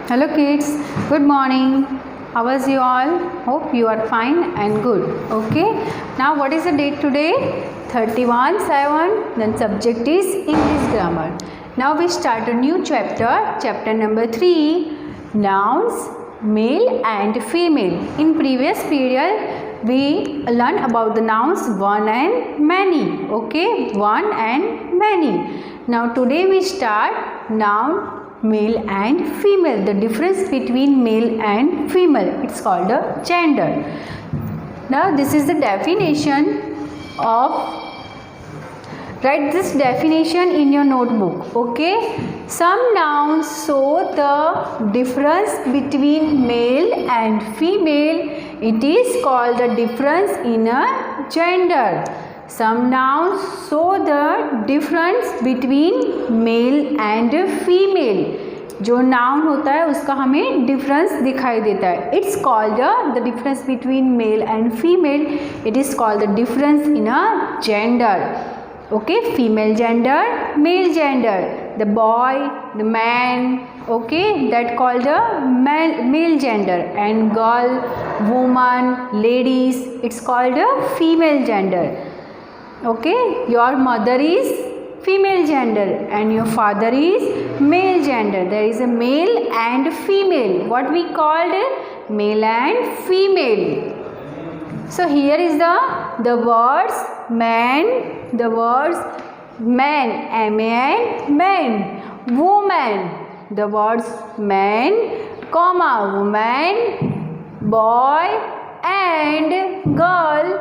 Hello kids, good morning. How was you all? Hope you are fine and good. Okay. Now what is the date today? 31/7. Then subject is English grammar. Now we start a new chapter. Chapter number 3. Nouns, male and female. In previous period we learned about the nouns one and many. Okay. One and many. Now today we start noun male and female, the difference between male and female. It's called a gender. Now this is the definition of, write this definition in your notebook. Okay, some nouns show the difference between male and female. It is called the difference in a gender. Some nouns show the difference between male and female. जो noun होता है उसका हमें difference दिखाई देता है. It's called the difference between male and female. It is called the difference in a gender. Okay, female gender, male gender, the boy, the man, okay, that called the male gender, and girl, woman, ladies, it's called female gender. Okay, your mother is female gender and your father is male gender. There is a male and female. What we called male and female. So here is the words man, the words man, man, man, woman, the words man, comma, woman, boy and girl.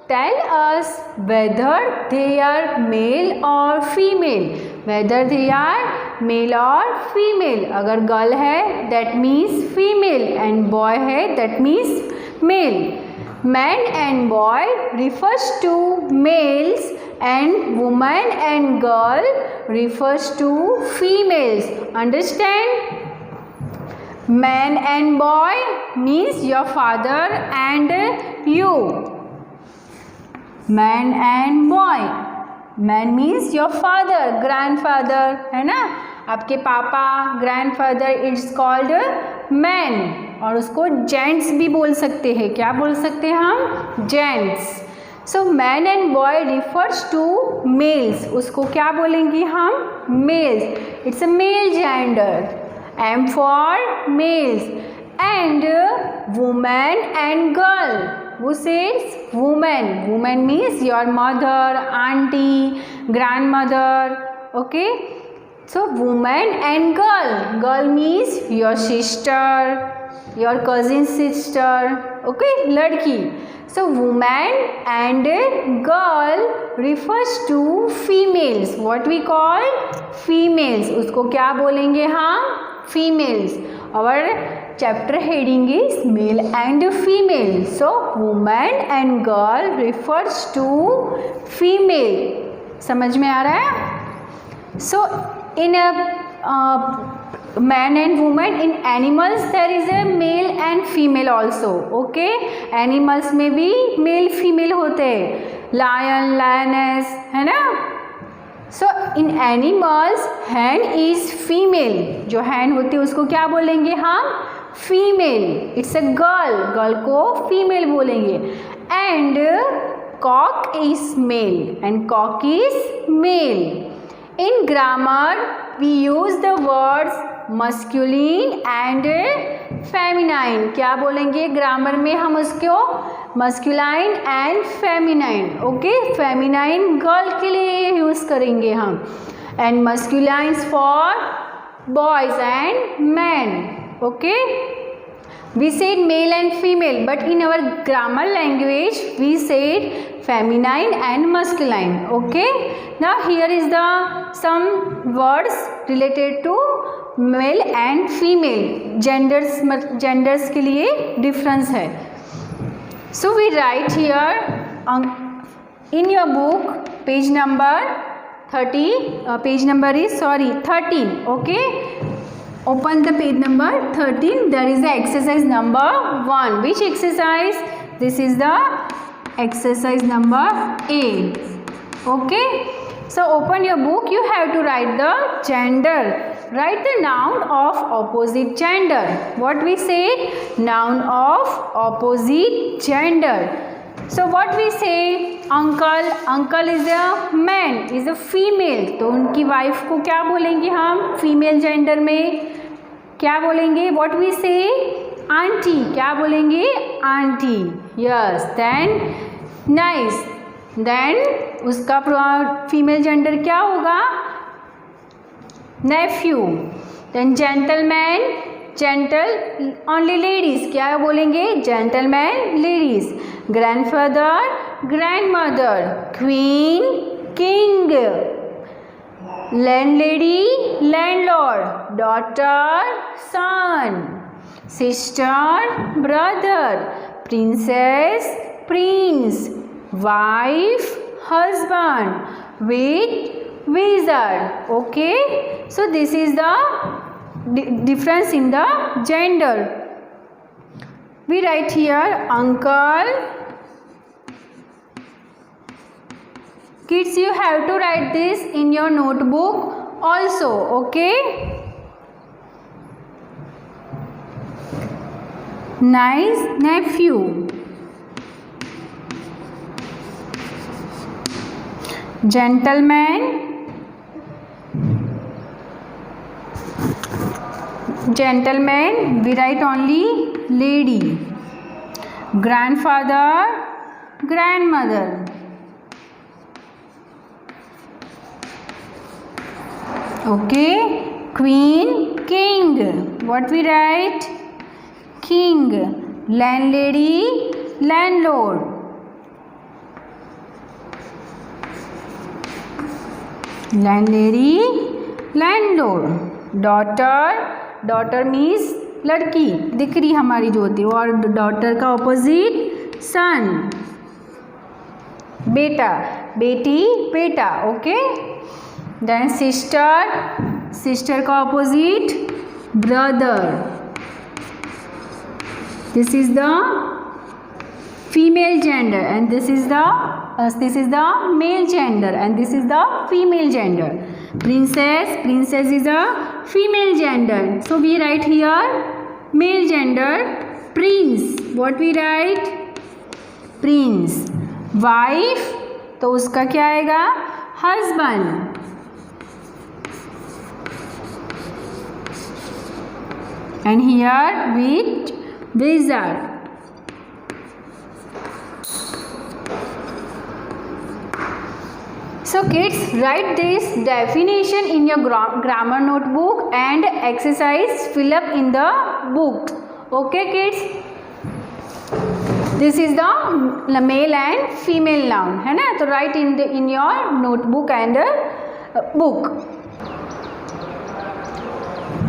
Tell us whether they are male or female. Whether they are male or female. अगर girl है that means female and boy है that means male. Man and boy refers to males and woman and girl refers to females. Understand? Man and boy means your father and you. Man and boy. Man means your father, grandfather, है ना, आपके पापा, grandfather, it's called man. और उसको gents भी बोल सकते हैं. क्या बोल सकते हैं हम? Gents. So man and boy refers to males. उसको क्या बोलेंगे हम? Males. It's a male gender. M for males. And women and girl. Who says woman? Woman means your mother, auntie, grandmother. Okay, so woman and girl. Girl means your sister, your cousin sister. Okay, ladki. So woman and girl refers to females. What we call females. उसको क्या बोलेंगे हम? Females. Our chapter heading is male and female. So woman and girl refers to female. समझ में आ रहा है? So in a man and woman, in animals there is a male and female also. Okay, animals में भी male female होते हैं. Lion, lioness, है ना. So in animals hen is female. जो hen होती है उसको क्या बोलेंगे हम? Female. It's a girl. Girl को फीमेल बोलेंगे. And cock is male and cock is male. In grammar we use the words masculine and feminine. क्या बोलेंगे ग्रामर में हम उसको? Masculine and feminine. Okay, feminine girl के लिए यूज़ करेंगे हम and masculines for boys and man. Okay, we said male and female, but in our grammar language we said feminine and masculine. Okay, now here is the some words related to male and female. genders के लिए difference है. So we write here in your book page number 30. Page number is 13. Okay, open the page number 13. There is the exercise number 1. Which exercise? This is the exercise number A. Okay, so open your book. You have to write the gender. Write the noun of opposite gender. What we say? Noun of opposite gender. So what we say? Uncle. Uncle is a man, is a female. तो उनकी wife को क्या बोलेंगे हम female gender में? क्या बोलेंगे? What we say? Aunty. क्या बोलेंगे? Aunty. Yes. Then nice. Then उसका फीमेल जेंडर क्या होगा? nephew. Then gentleman. Gentle only ladies. क्या बोलेंगे? gentleman ladies. Grandfather, grandmother. Queen, king. Landlady, landlord. Daughter, son. Sister, brother. Princess, prince. Wife, husband. Wizard. Okay, so this is the difference in the gender. We write here uncle. Kids, you have to write this in your notebook also. Okay, nice. Nephew. Gentleman. Gentleman, we write only lady. Grandfather, grandmother. Okay, queen, king. What we write? King. Landlady, landlord. Landlady, landlord. Daughter. Daughter means लड़की, दिकरी हमारी जो होती है, और daughter का opposite सन. बेटा, बेटी, बेटा. ओके. Then sister. सिस्टर का opposite brother. This is the female gender and this is the male gender and this is the female gender. Princess. Princess is a female gender. So we write here male gender. Prince. What we write? Prince. Wife. तो उसका क्या आएगा? Husband. And here with wizard. So kids, write this definition in your grammar notebook and exercise fill up in the book. Okay kids, this is the male and female noun, है ना? तो write in your notebook and book.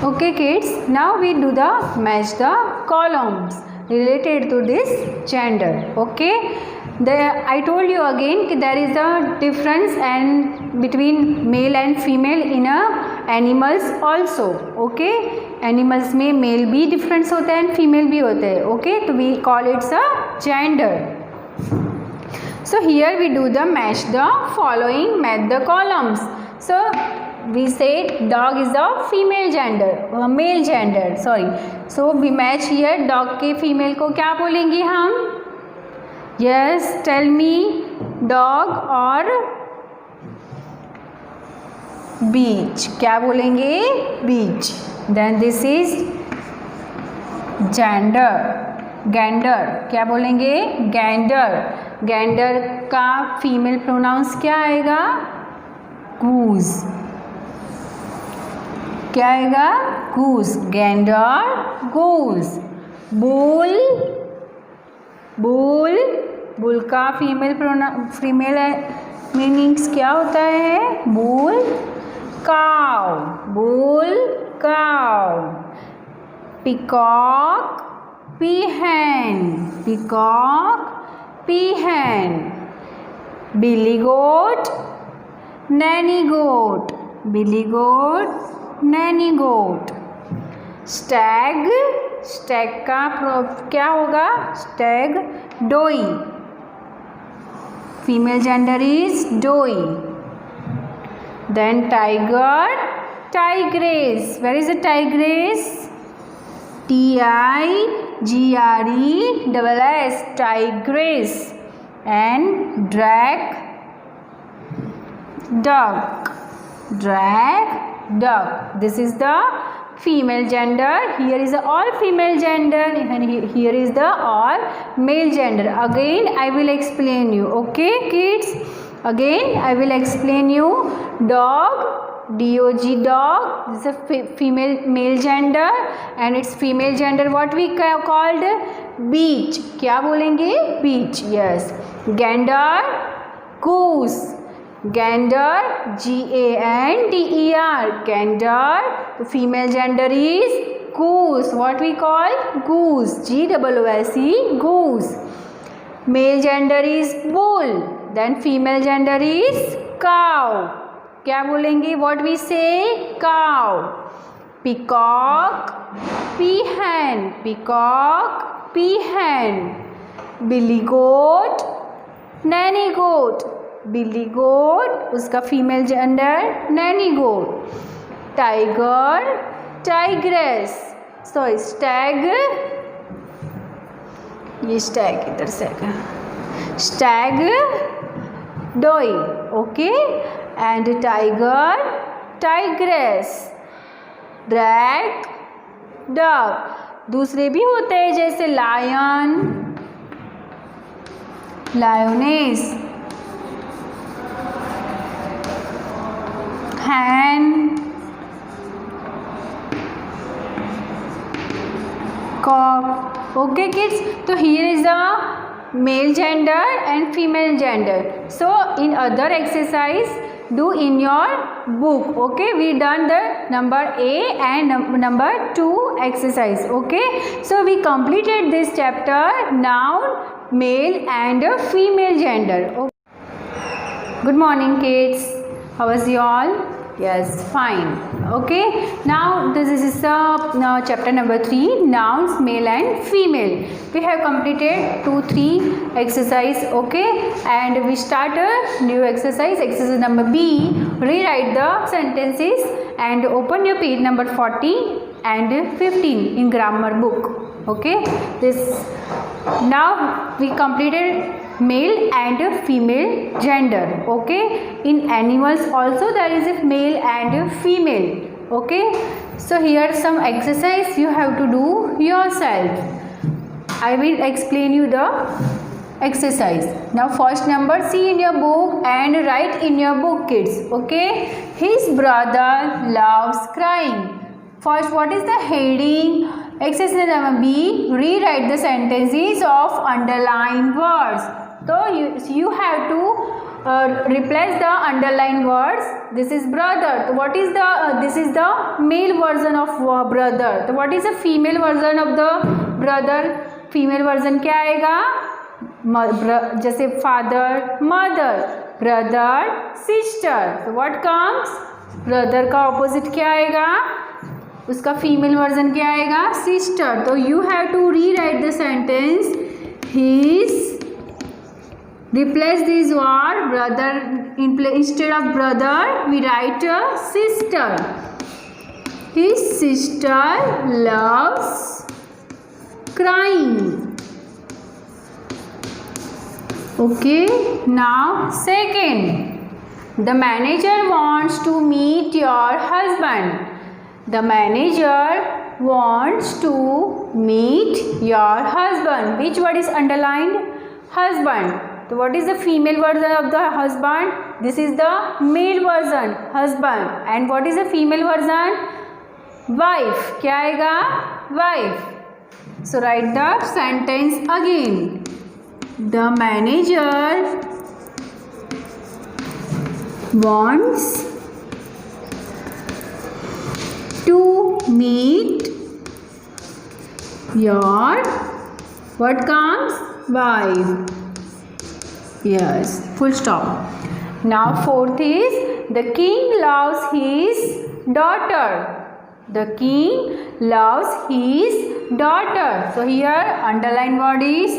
Okay kids, now we do the match the columns related to this gender. Okay. I told you again कि there is a difference and between male and female in animals also. Okay, animals में male भी difference होता है and female भी होते हैं. Okay, तो we call it a gender. So here we do the match the following, match the columns. So we say dog is the female gender, male gender. Sorry. So we match here dog के female को क्या बोलेंगे हम? Yes, tell me dog और beach. क्या बोलेंगे? Beach. Then this is gender. Gander. क्या बोलेंगे? Gander. Gander का फीमेल प्रोनाउंस क्या आएगा? Goose. क्या आएगा? Goose. Gander. Goose. Bull. Bull. Bull का फीमेल मीनिंग्स क्या होता है? Bull. Cow. Bull. Cow. Peacock. Peahen. Peacock. Peahen. Billy goat. Nanny goat. Billy goat. Nanny goat. Stag. Stag का क्या होगा? Stag. Doe. Female gender is doe. Then tiger. tigress. Where is the tigress? Tigreess, tigress. And duck. This is the female gender. Here is the all female gender and here is the all male gender. Again I will explain you. Okay kids, again I will explain you. Dog, dog, this is a female male gender and its female gender what we called beach. क्या बोलेंगे? beach. Yes. Gander, goose. Gander, gander. Gander, the female gender is goose. What we call? Goose. Goose. Goose. Male gender is bull. Then female gender is cow. क्या बोलेंगे? What we say? cow. Peacock, peahen. Peacock, peahen. Billy goat, nanny goat. Billy goat, उसका female gender nanny goat. Tiger, tigress. Sorry, stag, ये stag इधर से आएगा. Stag, doe. Okay. And tiger, tigress. Rat, dog. दूसरे भी होते हैं जैसे lion, lioness. Hen, cock. Okay kids, so here is the male gender and female gender. So in other exercise do in your book. Okay, we done the number A and number 2 exercise. Okay, so we completed this chapter, noun, male and female gender. Okay. Good morning kids, how was you all? Yes, fine. Okay, now this is chapter number 3, nouns, male and female. We have completed 2-3 exercise. Okay, and we start a new exercise. Exercise number B. Rewrite the sentences and open your page number 40 and 15 in grammar book. Okay, this now we completed male and female gender. Okay, in animals also there is a male and female. Okay, so here some exercise you have to do yourself. I will explain you the exercise. Now first number, see in your book and write in your book kids. Okay, his brother loves crying. First, what is the heading? Exercise number B. Rewrite the sentences of underlined words. So you have to replace the underlined words. This is brother. So what is the this is the male version of brother. So what is the female version of the brother? Female version क्या आएगा? जैसे father, mother, brother, sister. So what comes? Brother का opposite क्या आएगा? उसका female version क्या आएगा? Sister. तो you have to rewrite the sentence. His, replace this word brother, instead of brother we write sister. His sister loves crying. Okay, now second, the manager wants to meet your husband. The manager wants to meet your husband. Which word is underlined? Husband. So what is the female version of the husband? This is the male version, husband. And what is the female version? Wife. क्या आएगा? Wife. So write the sentence again. The manager wants to meet your, what comes? Wife. Yes, full stop. Now fourth is, the king loves his daughter. The king loves his daughter. So here underline word is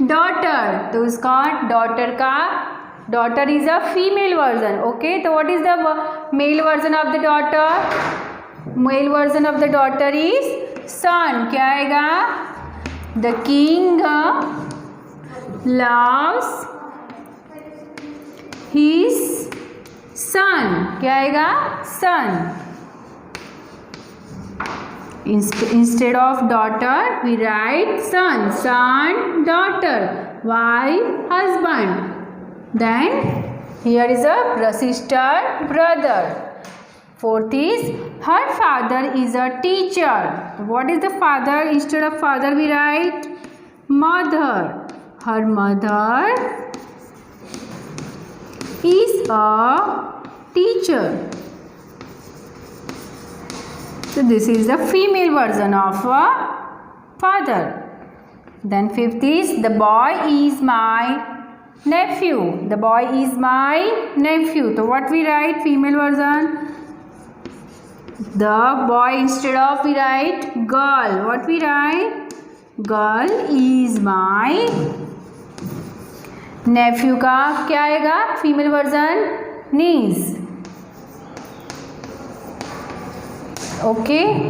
daughter. तो उसका daughter का daughter is a female version. Okay, so what is the male version of the daughter? Male version of the daughter is son. क्या आएगा? The king loves his son. क्या आएगा? son. Instead of daughter we write son. Son, daughter, wife, husband. Then here is a sister, brother. Fourth is her father is a teacher. What is the father? Instead of father we write mother. Her mother is a teacher. So this is the female version of a father. Then fifth is the boy is my nephew. The boy is my nephew. So what we write? Female version. The boy, instead of we write girl. What we write? Girl is my nephew. का क्या आएगा? Female version niece. Okay.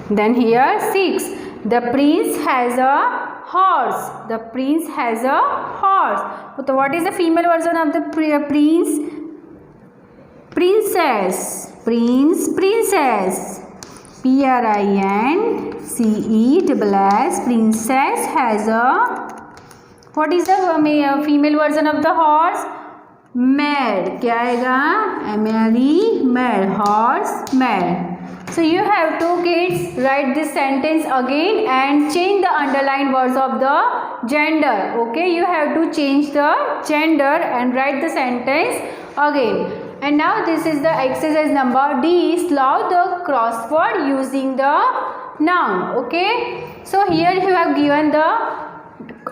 Then here 6. The prince has a horse. The prince has a horse. So what is the female version of the prince? Princess. Prince, princess. PRINCESS. Princess has a. What is the female version of the horse? Mare. क्या आएगा? MARE. Mare. Horse, mare. So you have to kids write this sentence again and change the underlined words of the gender. Okay, you have to change the gender and write the sentence again. And now this is the exercise number D. Solve the crossword using the noun. Okay, so here you have given the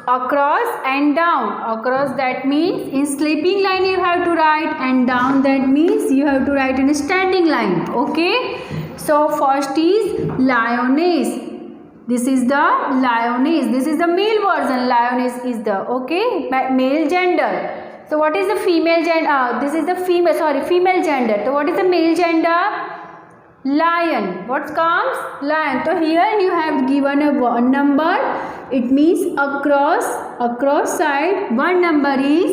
across and down. Across, that means in sleeping line you have to write, and down, that means you have to write in a standing line. Okay, so first is lioness. This is the lioness. This is the male version. Lioness is the male gender. So what is the female gender? This is the female gender. So what is the male gender? Lion. What comes? Lion. So here you have given a one number. It means across side. One number is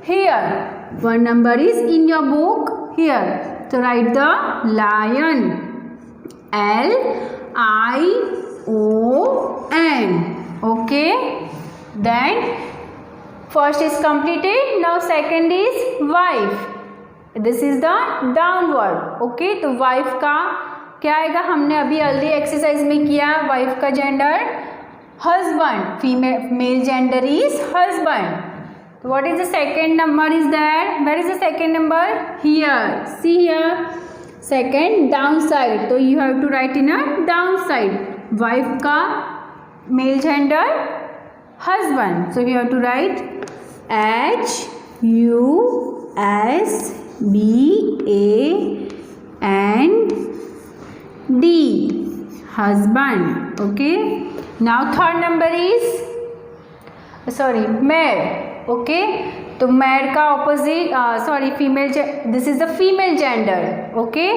here. One number is in your book here. So write the lion. LION. Okay. Then first is completed. Now second is wife. This is the downward. Okay, तो wife का क्या आएगा? हमने अभी early exercise में किया. wife का gender husband. Male gender is husband. So what is the second number is there? Where is the second number? Here. See here. Second downside. So you have to write in a downside. Wife का male gender husband. So you have to write HUSBAND. Husband. Okay. Now third number is mare. Okay, तो mare का opposite female. This is the female gender. Okay,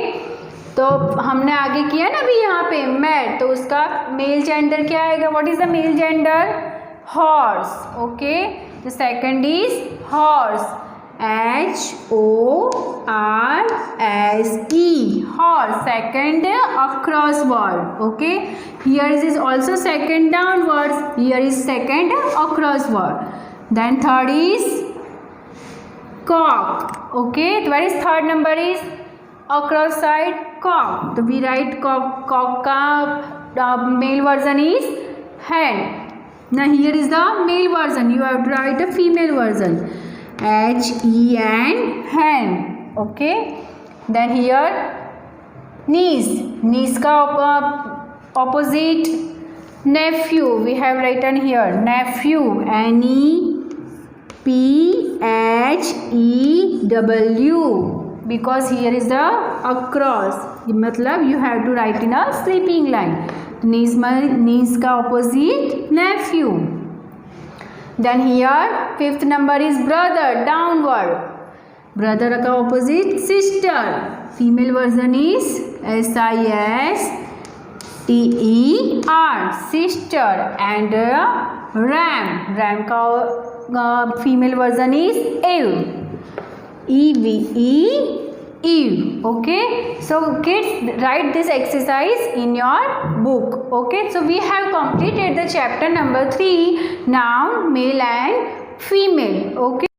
तो हमने आगे किया ना अभी यहाँ पे mare, तो उसका male gender क्या आएगा? What is the male gender? Horse. Okay, the second is horse. HORSE. Horse. Second across word. Okay, here is also second downwards. Here is second across word. Then third is cock. Okay, where is third number is across side cock. So we write cock. Cock ka male version is hen. Now here is the male version. You have to write the female version. HEN. Hen. Okay. Then here niece. Niece ka opposite nephew. We have written here nephew. NEPHEW. Because here is the across. मतलब you have to write in a sleeping line. Niece का opposite nephew. Then here fifth number is brother, downward. Brother का opposite sister. Female version is sister, sister. And ram, ram का female version is eve, eve. Okay, so kids, write this exercise in your book. Okay, so we have completed the chapter number 3, noun, male and female. Okay.